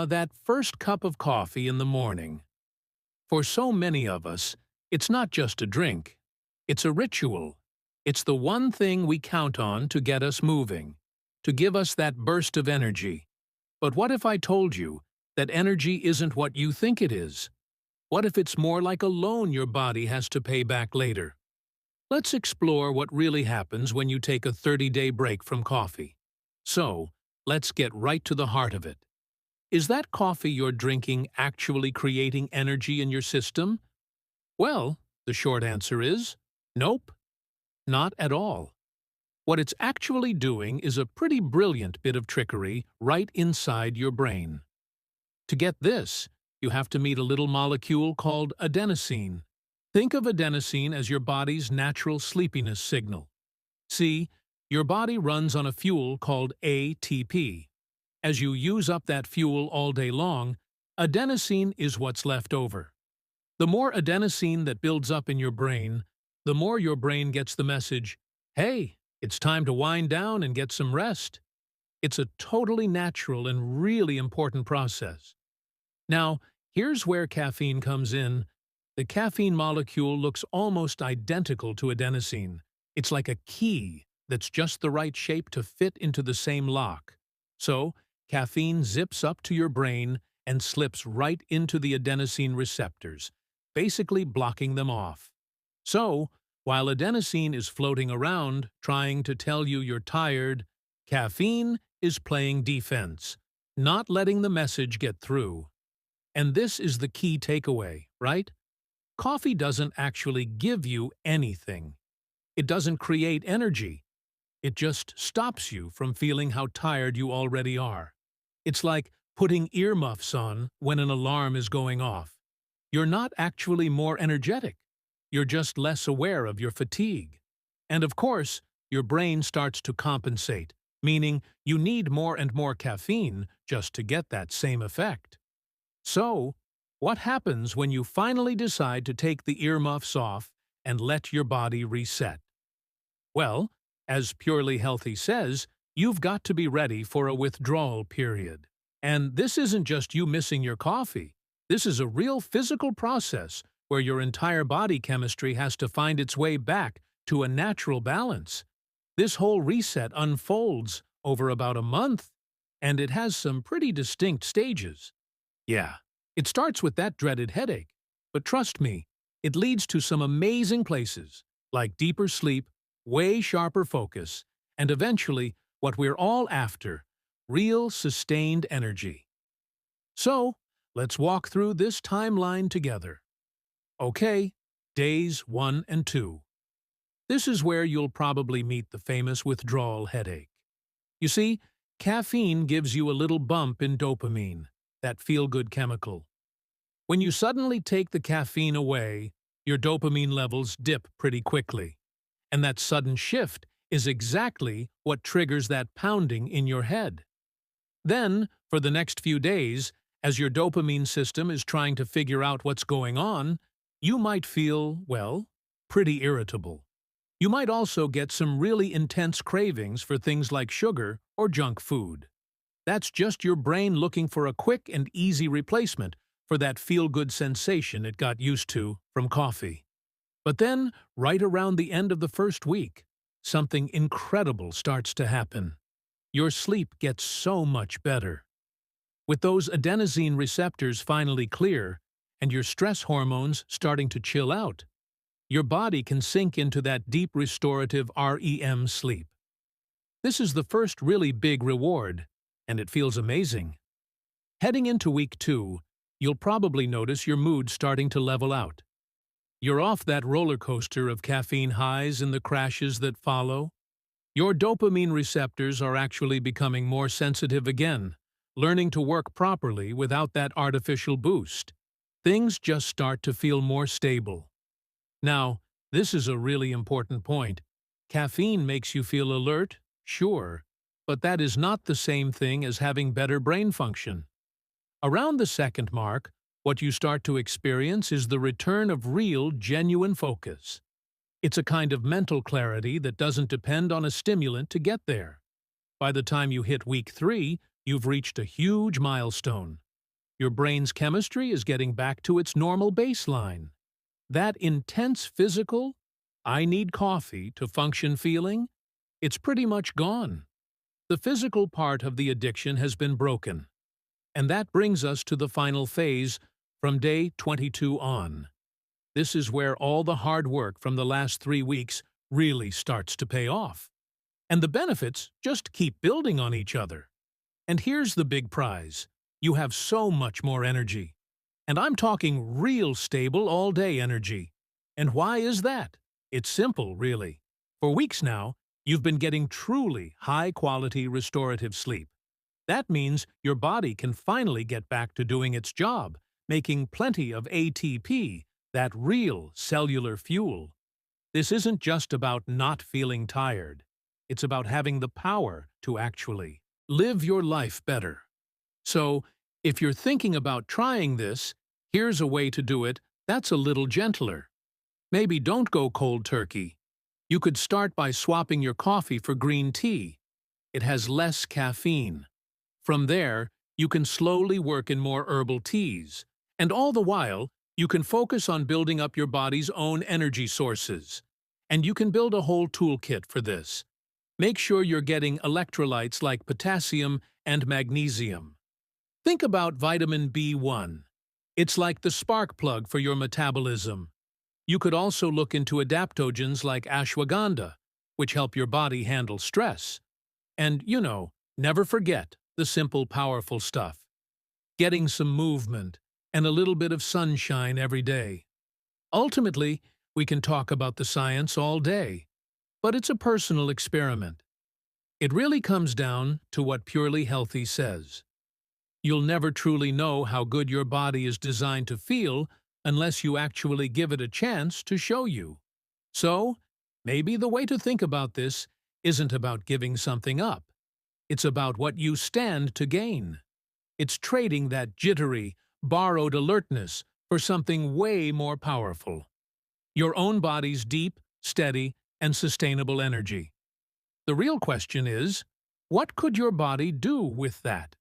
That first cup of coffee in the morning. For so many of us, it's not just a drink. It's a ritual. It's the one thing we count on to get us moving, to give us that burst of energy. But what if I told you that energy isn't what you think it is? What if it's more like a loan your body has to pay back later? Let's explore what really happens when you take a 30-day break from coffee. So, let's get right to the heart of it. Is that coffee you're drinking actually creating energy in your system? Well, the short answer is nope, not at all. What it's actually doing is a pretty brilliant bit of trickery right inside your brain. To get this, you have to meet a little molecule called adenosine. Think of adenosine as your body's natural sleepiness signal. See, your body runs on a fuel called ATP. As you use up that fuel all day long, adenosine is what's left over. The more adenosine that builds up in your brain, the more your brain gets the message, hey, it's time to wind down and get some rest. It's a totally natural and really important process. Now, here's where caffeine comes in. The caffeine molecule looks almost identical to adenosine. It's like a key that's just the right shape to fit into the same lock. So, caffeine zips up to your brain and slips right into the adenosine receptors, basically blocking them off. So, while adenosine is floating around, trying to tell you you're tired, caffeine is playing defense, not letting the message get through. And this is the key takeaway, right? Coffee doesn't actually give you anything. It doesn't create energy. It just stops you from feeling how tired you already are. It's like putting earmuffs on when an alarm is going off. You're not actually more energetic. You're just less aware of your fatigue. And of course, your brain starts to compensate, meaning you need more and more caffeine just to get that same effect. So, what happens when you finally decide to take the earmuffs off and let your body reset? Well, as Purely Healthy says, you've got to be ready for a withdrawal period. And this isn't just you missing your coffee. This is a real physical process where your entire body chemistry has to find its way back to a natural balance. This whole reset unfolds over about a month, and it has some pretty distinct stages. Yeah, it starts with that dreaded headache, but trust me, it leads to some amazing places, like deeper sleep, way sharper focus, and eventually, what we're all after, real sustained energy. So, let's walk through this timeline together. Okay, days 1 and 2. This is where you'll probably meet the famous withdrawal headache. You see, caffeine gives you a little bump in dopamine, that feel-good chemical. When you suddenly take the caffeine away, your dopamine levels dip pretty quickly. And that sudden shift is exactly what triggers that pounding in your head. Then, for the next few days, as your dopamine system is trying to figure out what's going on, you might feel, well, pretty irritable. You might also get some really intense cravings for things like sugar or junk food. That's just your brain looking for a quick and easy replacement for that feel-good sensation it got used to from coffee. But then, right around the end of the first week, something incredible starts to happen. Your sleep gets so much better. With those adenosine receptors finally clear, and your stress hormones starting to chill out, your body can sink into that deep restorative REM sleep. This is the first really big reward, and it feels amazing. Heading into week 2, you'll probably notice your mood starting to level out. You're off that roller coaster of caffeine highs and the crashes that follow. Your dopamine receptors are actually becoming more sensitive again, learning to work properly without that artificial boost. Things just start to feel more stable. Now, this is a really important point. Caffeine makes you feel alert, sure, but that is not the same thing as having better brain function. Around the second mark, what you start to experience is the return of real, genuine focus. It's a kind of mental clarity that doesn't depend on a stimulant to get there. By the time you hit week 3, you've reached a huge milestone. Your brain's chemistry is getting back to its normal baseline. That intense physical, I need coffee to function feeling, it's pretty much gone. The physical part of the addiction has been broken. And that brings us to the final phase, from day 22 on. This is where all the hard work from the last 3 weeks really starts to pay off. And the benefits just keep building on each other. And here's the big prize. You have so much more energy. And I'm talking real stable all-day energy. And why is that? It's simple, really. For weeks now, you've been getting truly high-quality restorative sleep. That means your body can finally get back to doing its job, making plenty of ATP, that real cellular fuel. This isn't just about not feeling tired. It's about having the power to actually live your life better. So, if you're thinking about trying this, here's a way to do it that's a little gentler. Maybe don't go cold turkey. You could start by swapping your coffee for green tea. It has less caffeine. From there, you can slowly work in more herbal teas. And all the while, you can focus on building up your body's own energy sources. And you can build a whole toolkit for this. Make sure you're getting electrolytes like potassium and magnesium. Think about vitamin B1. It's like the spark plug for your metabolism. You could also look into adaptogens like ashwagandha, which help your body handle stress. And, never forget the simple, powerful stuff. Getting some movement and a little bit of sunshine every day. Ultimately, we can talk about the science all day, but it's a personal experiment. It really comes down to what Purely Healthy says. You'll never truly know how good your body is designed to feel unless you actually give it a chance to show you. So, maybe the way to think about this isn't about giving something up. It's about what you stand to gain. It's trading that jittery, borrowed alertness for something way more powerful. Your own body's deep, steady, and sustainable energy. The real question is, what could your body do with that?